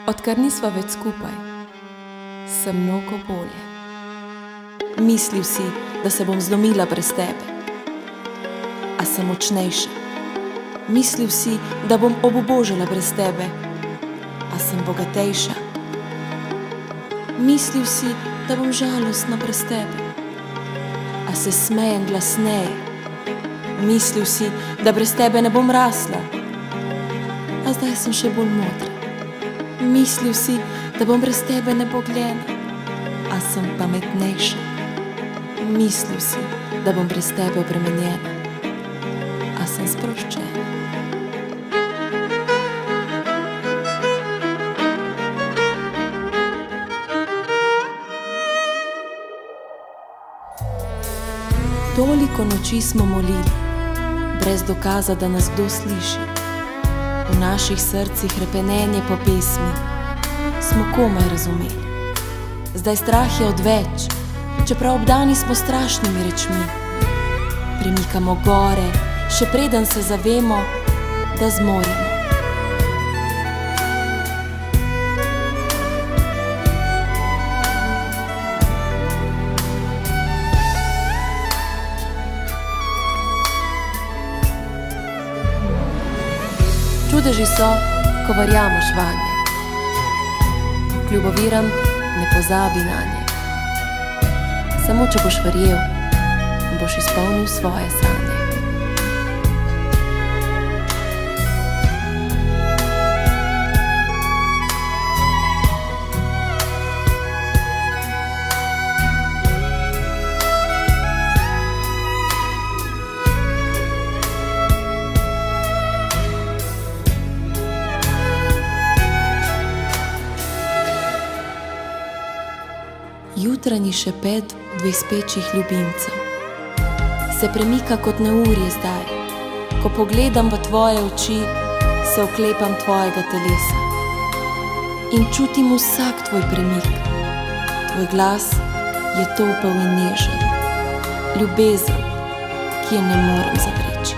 Odkar nisva več skupaj, sem mnogo bolje. Mislil si, da se bom zlomila brez tebe, a sem močnejša. Mislil si, da bom obubožala brez tebe, a sem bogatejša. Mislil si, da bom žalostna brez tebe, a se smejem glasneje. Mislil si, da brez tebe ne bom rasla, a zdaj sem še bolj modra. Mislil si, da bom brez tebe nebogljena, a sem pametnejša. Mislil si, da bom brez tebe obremenjena, a sem sproščena. Toliko noči smo molili, brez dokaza, da nas kdo sliši. V naših srcih repenenje po pesmi smo komaj razumeli. Zdaj strah je odveč, čeprav obdani smo strašnimi rečmi. Premikamo gore, še preden se zavemo, da zmoremo. Čudeži so, ko verjameš vanje. Ljuboviram, ne pozabi nanje. Samo če boš verjel, boš izpolnil svoje sanje. Jutranji šepet dveh spečih ljubimcev se premika kot neurje zdaj. Ko pogledam v tvoje oči, se oklepam tvojega telesa in čutim vsak tvoj premik. Tvoj glas je topel in nežen, ljubezen, ki je ne morem zavreči.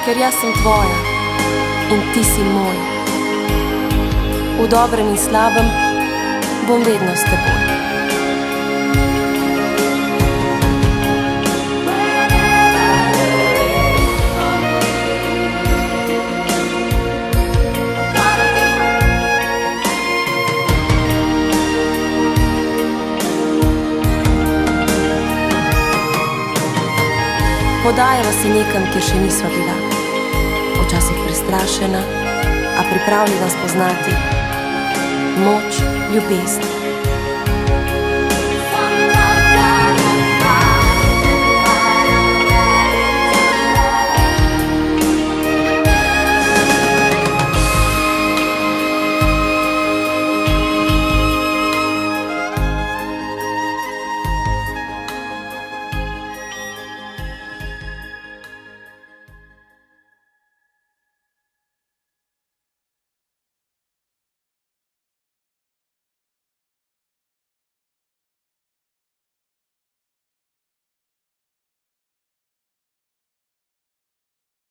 Ker jaz sem tvoja in ti si moj. V dobrem in slabem bom vedno s teboj. Podajava se nekam, kjer še nisva bila. Včasih prestrašena, a pripravljena spoznati moč ljubezni.